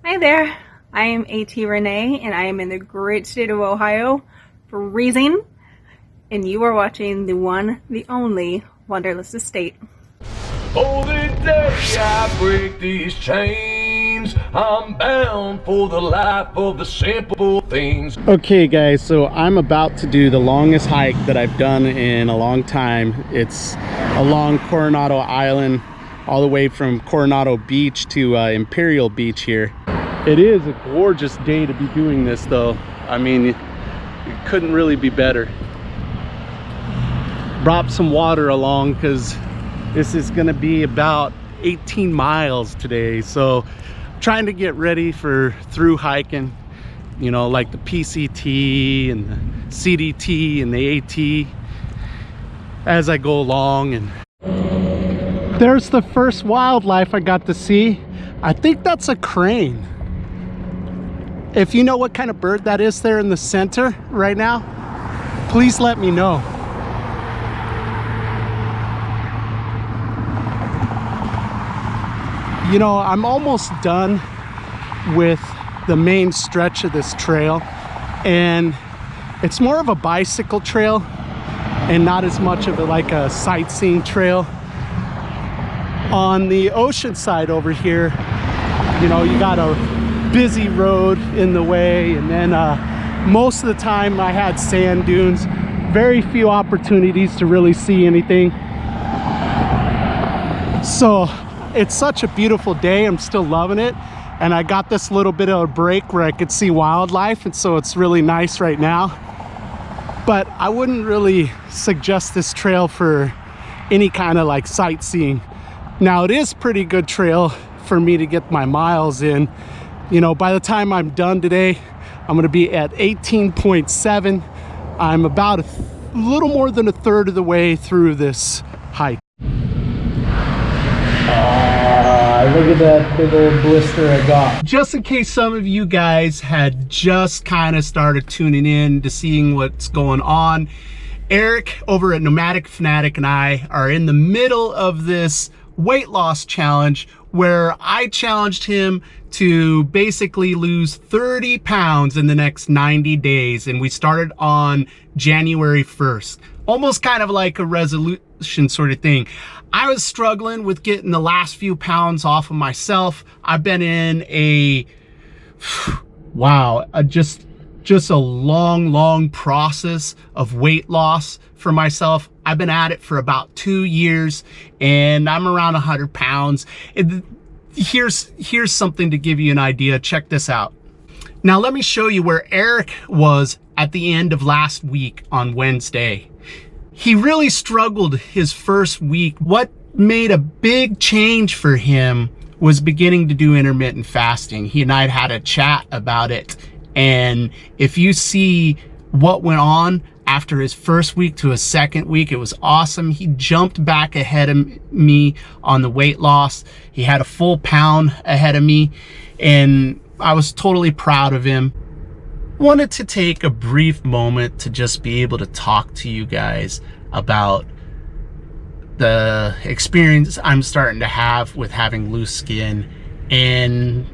Hi there, I am AT Renee and I am in the great state of Ohio, freezing, and you are watching the one, the only Wanderlust Estate. Oh, the day I break these chains, I'm bound for the life of the simple things. Okay guys, so I'm about to do the longest hike that I've done in a long time. It's along Coronado Island, all the way from Coronado Beach to Imperial Beach here. It is a gorgeous day to be doing this though. I mean, it couldn't really be better. Brought some water along because this is gonna be about 18 miles today. So trying to get ready for through hiking, you know, like the PCT and the CDT and the AT as I go along. And there's the first wildlife I got to see. I think that's a crane. If you know what kind of bird that is there in the center right now, please let me know. You know, I'm almost done with the main stretch of this trail, and it's more of a bicycle trail and not as much of like a sightseeing trail. On the ocean side over here, you know, you got a busy road in the way, and then most of the time I had sand dunes, very few opportunities to really see anything. So it's such a beautiful day. I'm still loving it, and I got this little bit of a break where I could see wildlife, and so it's really nice right now. But I wouldn't really suggest this trail for any kind of like sightseeing. Now it is pretty good trail for me to get my miles in. You know, by the time I'm done today, I'm going to be at 18.7. I'm about a little more than a third of the way through this hike. Look at that big old blister I got. Just in case some of you guys had just kind of started tuning in to seeing what's going on, Eric over at Nomadic, Fanatic and I are in the middle of this weight loss challenge where I challenged him to basically lose 30 pounds in the next 90 days. And we started on January 1st, almost kind of like a resolution sort of thing. I was struggling with getting the last few pounds off of myself. I've been in a, wow, just a long process of weight loss for myself. I've been at it for about 2 years and I'm around 100 pounds. Here's something to give you an idea. Check this out. Now let me show you where Eric was at the end of last week on Wednesday. He really struggled his first week. What made a big change for him was beginning to do intermittent fasting. He and I had a chat about it. And if you see what went on after his first week to his second week, it was awesome. He jumped back ahead of me on the weight loss. He had a full pound ahead of me, and I was totally proud of him. Wanted to take a brief moment to just be able to talk to you guys about the experience I'm starting to have with having loose skin and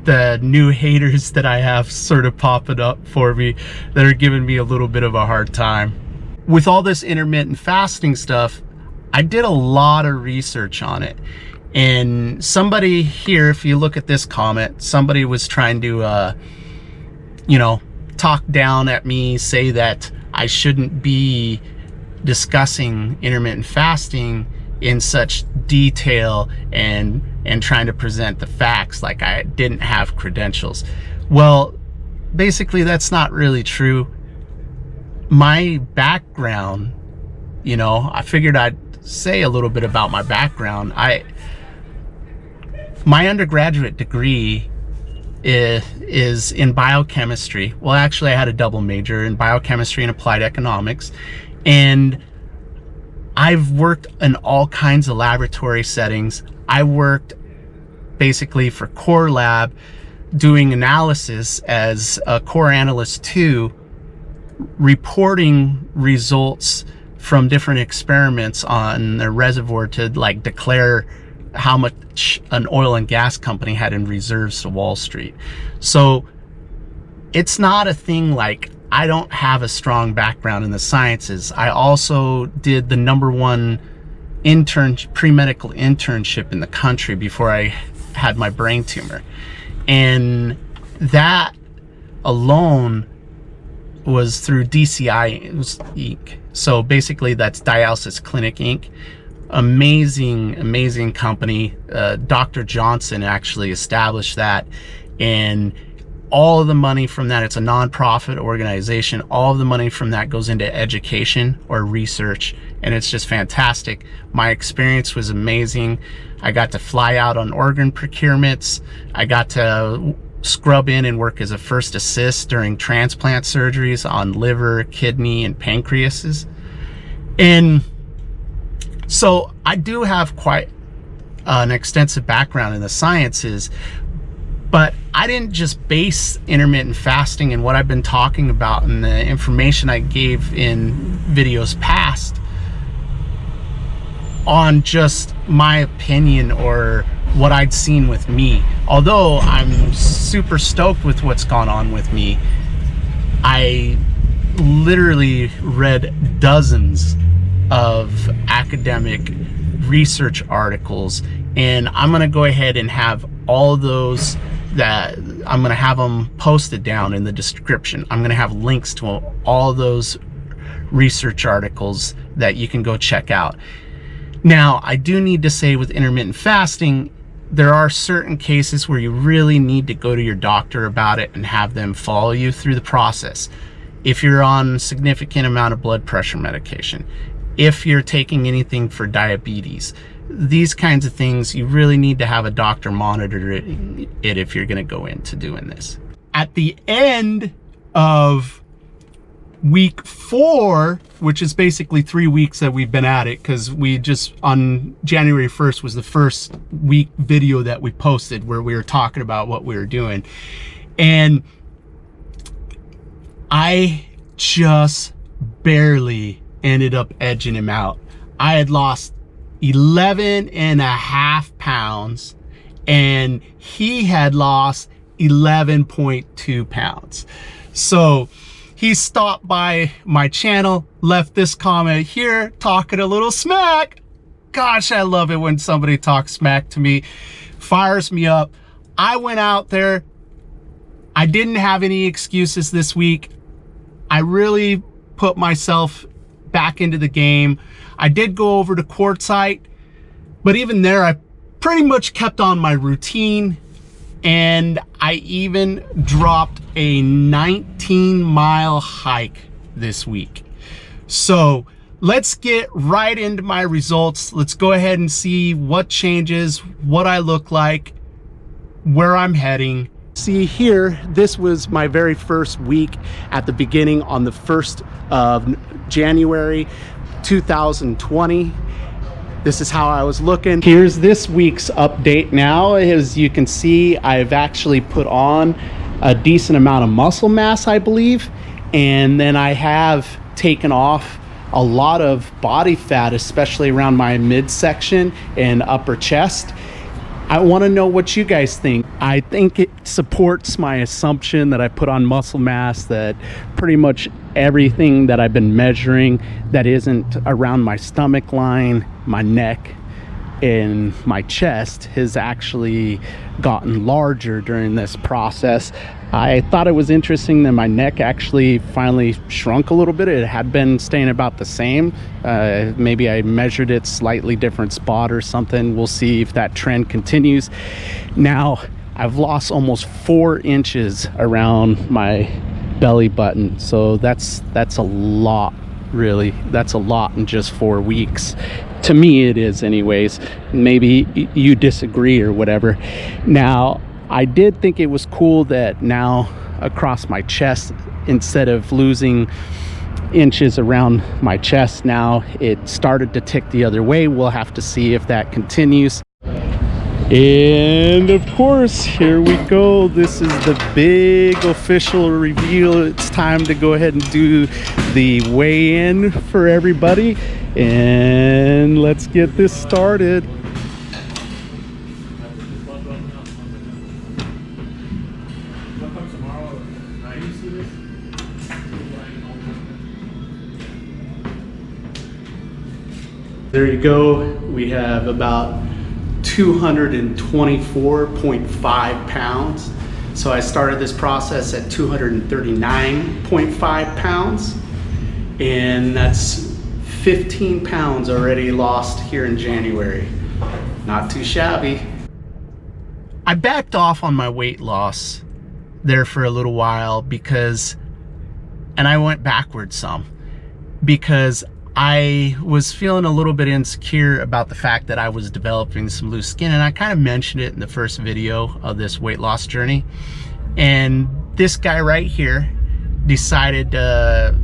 the new haters that I have sort of popping up for me that are giving me a little bit of a hard time. With all this intermittent fasting stuff, I did a lot of research on it. And somebody here, if you look at this comment, somebody was trying to, you know, talk down at me, say that I shouldn't be discussing intermittent fasting in such detail and trying to present the facts like I didn't have credentials. Well, basically that's not really true. My background, you know, I figured I'd say a little bit about my background. My undergraduate degree is in biochemistry. Well, actually I had a double major in biochemistry and applied economics, and I've worked in all kinds of laboratory settings. I worked basically for Core Lab doing analysis as a Core Analyst 2, reporting results from different experiments on the reservoir to like declare how much an oil and gas company had in reserves to Wall Street. So it's not a thing like I don't have a strong background in the sciences. I also did the #1 pre-medical internship in the country before I had my brain tumor. And that alone was through DCI Inc. So basically that's Dialysis Clinic Inc. Amazing company. Dr. Johnson actually established that, and all of the money from that, it's a non-profit organization, all of the money from that goes into education or research, and it's just fantastic. My experience was amazing. I got to fly out on organ procurements. I got to scrub in and work as a first assist during transplant surgeries on liver, kidney, and pancreases. And so I do have quite an extensive background in the sciences, but I didn't just base intermittent fasting and what I've been talking about and the information I gave in videos past on just my opinion or what I'd seen with me. Although I'm super stoked with what's gone on with me, I literally read dozens of academic research articles, and I'm gonna go ahead and have all of those that I'm gonna have them posted down in the description. I'm gonna have links to all those research articles that you can go check out. Now, I do need to say with intermittent fasting, there are certain cases where you really need to go to your doctor about it and have them follow you through the process. If you're on a significant amount of blood pressure medication, if you're taking anything for diabetes, these kinds of things, you really need to have a doctor monitor it if you're going to go into doing this. At the end of week 4, which is basically 3 weeks that we've been at it, because we just on January 1st was the first week video that we posted where we were talking about what we were doing, and I just barely ended up edging him out. I had lost 11.5 pounds and he had lost 11.2 pounds. So he stopped by my channel, left this comment here, talking a little smack. Gosh, I love it when somebody talks smack to me, fires me up. I went out there. I didn't have any excuses this week. I really put myself back into the game. I did go over to Quartzsite, but even there, I pretty much kept on my routine, and I even dropped a 19-mile hike this week. So let's get right into my results. Let's go ahead and see what changes, what I look like, where I'm heading. See here, this was my very first week at the beginning on the 1st of January 2020. This is how I was looking. Here's this week's update now. As you can see, I've actually put on a decent amount of muscle mass, I believe, and then I have taken off a lot of body fat, especially around my midsection and upper chest. I want to know what you guys think. I think it supports my assumption that I put on muscle mass, that pretty much everything that I've been measuring that isn't around my stomach line, my neck, and my chest has actually gotten larger during this process. I thought it was interesting that my neck actually finally shrunk a little bit. It had been staying about the same. Maybe I measured it slightly different spot or something. We'll see if that trend continues. Now, I've lost almost 4 inches around my belly button. So that's a lot, really. That's a lot in just 4 weeks. To me, it is anyways. Maybe you disagree or whatever. Now, I did think it was cool that now across my chest, instead of losing inches around my chest, now it started to tick the other way. We'll have to see if that continues. And of course, here we go. This is the big official reveal. It's time to go ahead and do the weigh-in for everybody. And let's get this started. There you go. We have about 224.5 pounds. So I started this process at 239.5 pounds, and that's 15 pounds already lost here in January. Not too shabby. I backed off on my weight loss there for a little while and I went backwards some, because I was feeling a little bit insecure about the fact that I was developing some loose skin, and I kind of mentioned it in the first video of this weight loss journey. And this guy right here decided to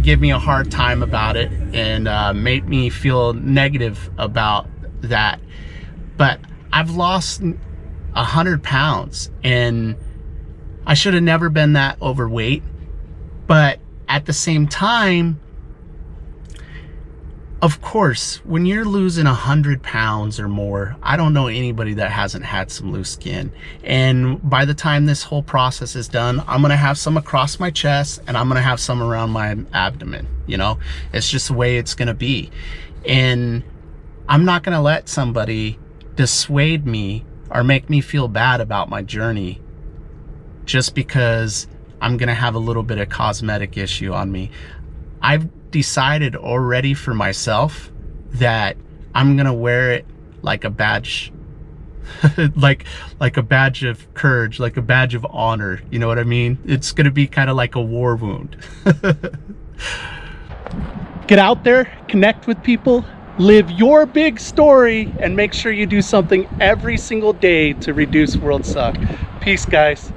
give me a hard time about it and make me feel negative about that. But I've lost 100 pounds and I should have never been that overweight. But at the same time, of course, when you're losing 100 pounds or more, I don't know anybody that hasn't had some loose skin. And by the time this whole process is done, I'm gonna have some across my chest and I'm gonna have some around my abdomen. You know, it's just the way it's gonna be. And I'm not gonna let somebody dissuade me or make me feel bad about my journey just because I'm gonna have a little bit of cosmetic issue on me. I've decided already for myself that I'm gonna wear it like a badge, like a badge of courage, like a badge of honor. You know what I mean? It's gonna be kind of like a war wound. Get out there, connect with people, live your big story, and make sure you do something every single day to reduce world suck. Peace, guys.